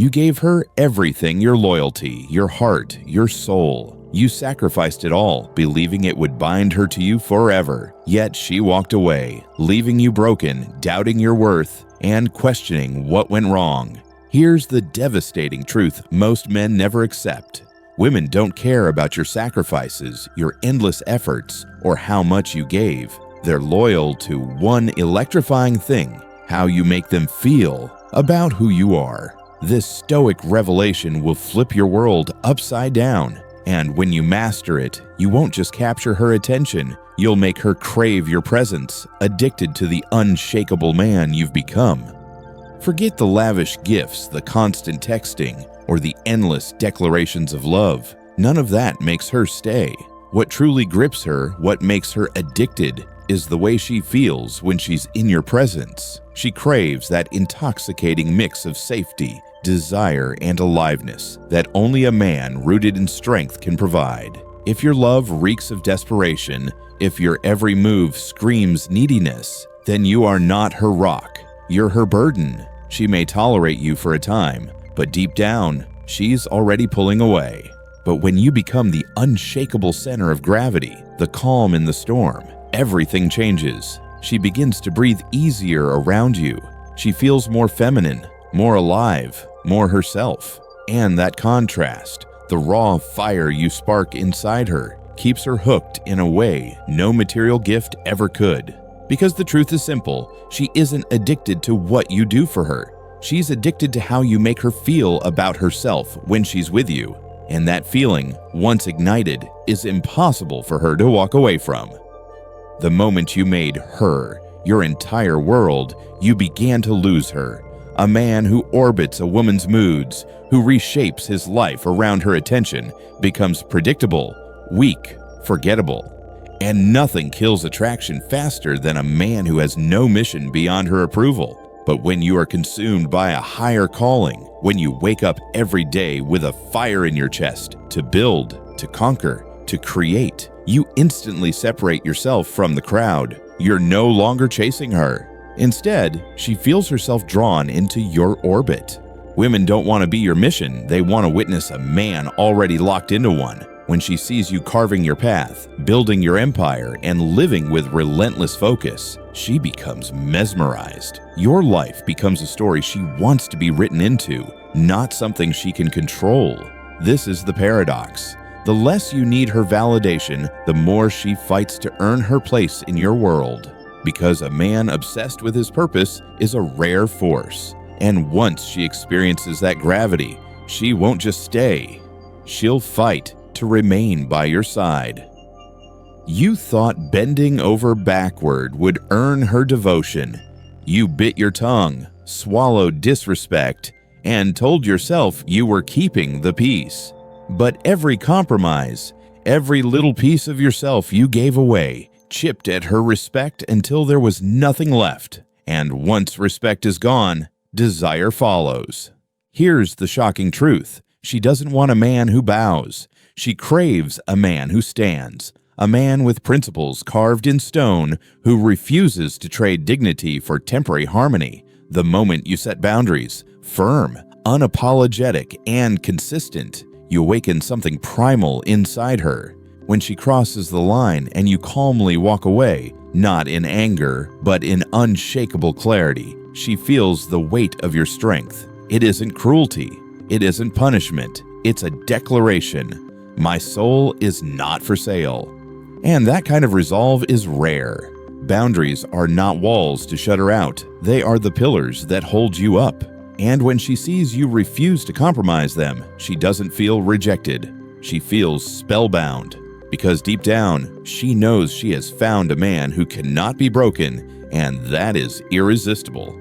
You gave her everything: your loyalty, your heart, your soul. You sacrificed it all, believing it would bind her to you forever. Yet she walked away, leaving you broken, doubting your worth, and questioning what went wrong. Here's the devastating truth most men never accept. Women don't care about your sacrifices, your endless efforts, or how much you gave. They're loyal to one electrifying thing: how you make them feel about who you are. This Stoic revelation will flip your world upside down. And when you master it, you won't just capture her attention, you'll make her crave your presence, addicted to the unshakable man you've become. Forget the lavish gifts, the constant texting, or the endless declarations of love. None of that makes her stay. What truly grips her, what makes her addicted, is the way she feels when she's in your presence. She craves that intoxicating mix of safety, desire, and aliveness that only a man rooted in strength can provide. If your love reeks of desperation, if your every move screams neediness, then you are not her rock. You're her burden. She may tolerate you for a time, but deep down, she's already pulling away. But when you become the unshakable center of gravity, the calm in the storm, everything changes. She begins to breathe easier around you. She feels more feminine, more alive, more herself. And that contrast, the raw fire you spark inside her, keeps her hooked in a way no material gift ever could. Because the truth is simple, she isn't addicted to what you do for her. She's addicted to how you make her feel about herself when she's with you. And that feeling, once ignited, is impossible for her to walk away from. The moment you made her your entire world, you began to lose her. A man who orbits a woman's moods, who reshapes his life around her attention, becomes predictable, weak, forgettable. And nothing kills attraction faster than a man who has no mission beyond her approval. But when you are consumed by a higher calling, when you wake up every day with a fire in your chest to build, to conquer, to create, you instantly separate yourself from the crowd. You're no longer chasing her. Instead, she feels herself drawn into your orbit. Women don't want to be your mission, they want to witness a man already locked into one. When she sees you carving your path, building your empire, and living with relentless focus, she becomes mesmerized. Your life becomes a story she wants to be written into, not something she can control. This is the paradox. The less you need her validation, the more she fights to earn her place in your world. Because a man obsessed with his purpose is a rare force. And once she experiences that gravity, she won't just stay. She'll fight to remain by your side. You thought bending over backward would earn her devotion. You bit your tongue, swallowed disrespect, and told yourself you were keeping the peace. But every compromise, every little piece of yourself you gave away, chipped at her respect until there was nothing left. And once respect is gone, desire follows. Here's the shocking truth. She doesn't want a man who bows. She craves a man who stands, a man with principles carved in stone who refuses to trade dignity for temporary harmony. The moment you set boundaries, firm, unapologetic, and consistent, you awaken something primal inside her. When she crosses the line and you calmly walk away, not in anger, but in unshakable clarity, she feels the weight of your strength. It isn't cruelty. It isn't punishment. It's a declaration. My soul is not for sale. And that kind of resolve is rare. Boundaries are not walls to shut her out. They are the pillars that hold you up. And when she sees you refuse to compromise them, she doesn't feel rejected. She feels spellbound. Because deep down, she knows she has found a man who cannot be broken, and that is irresistible.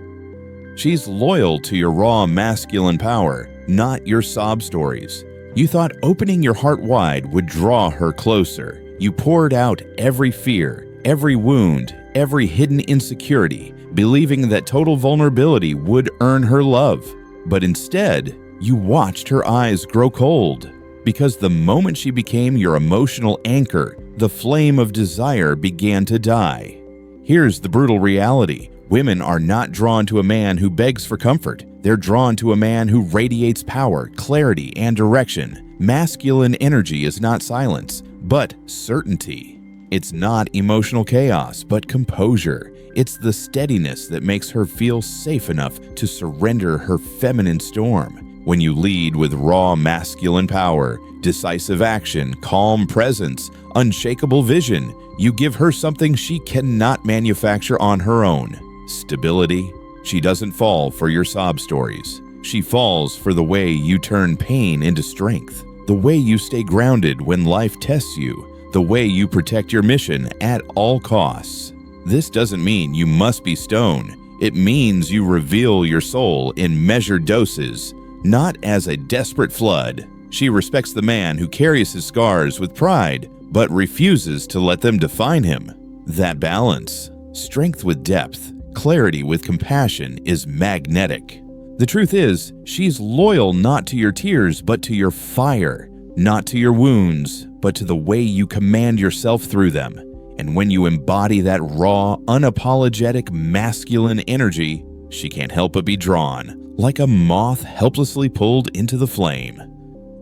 She's loyal to your raw masculine power, not your sob stories. You thought opening your heart wide would draw her closer. You poured out every fear, every wound, every hidden insecurity, believing that total vulnerability would earn her love. But instead, you watched her eyes grow cold. Because the moment she became your emotional anchor, the flame of desire began to die. Here's the brutal reality. Women are not drawn to a man who begs for comfort. They're drawn to a man who radiates power, clarity, and direction. Masculine energy is not silence, but certainty. It's not emotional chaos, but composure. It's the steadiness that makes her feel safe enough to surrender her feminine storm. When you lead with raw masculine power, decisive action, calm presence, unshakable vision, you give her something she cannot manufacture on her own: stability. She doesn't fall for your sob stories. She falls for the way you turn pain into strength, the way you stay grounded when life tests you, the way you protect your mission at all costs. This doesn't mean you must be stone. It means you reveal your soul in measured doses, not as a desperate flood. She respects the man who carries his scars with pride, but refuses to let them define him. That balance, strength with depth, clarity with compassion, is magnetic. The truth is, she's loyal not to your tears, but to your fire, not to your wounds, but to the way you command yourself through them. And when you embody that raw, unapologetic masculine energy, she can't help but be drawn, like a moth helplessly pulled into the flame.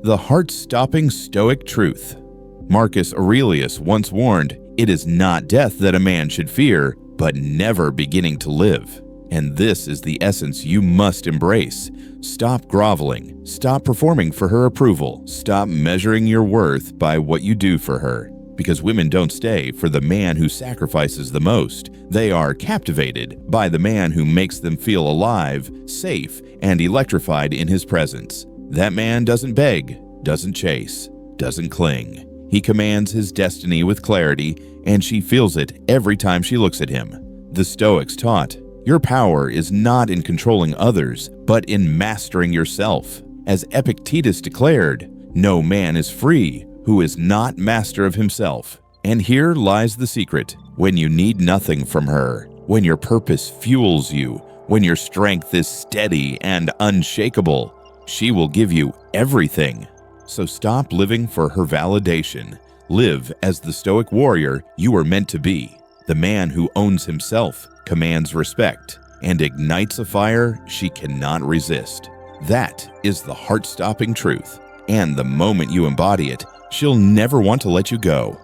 The heart-stopping Stoic truth. Marcus Aurelius once warned, "It is not death that a man should fear, but never beginning to live." And this is the essence you must embrace. Stop groveling. Stop performing for her approval. Stop measuring your worth by what you do for her. Because women don't stay for the man who sacrifices the most. They are captivated by the man who makes them feel alive, safe, and electrified in his presence. That man doesn't beg, doesn't chase, doesn't cling. He commands his destiny with clarity, and she feels it every time she looks at him. The Stoics taught, your power is not in controlling others, but in mastering yourself. As Epictetus declared, no man is free who is not master of himself. And here lies the secret. When you need nothing from her, when your purpose fuels you, when your strength is steady and unshakable, she will give you everything. So stop living for her validation. Live as the Stoic warrior you are meant to be. The man who owns himself, commands respect, and ignites a fire she cannot resist. That is the heart-stopping truth. And the moment you embody it, she'll never want to let you go.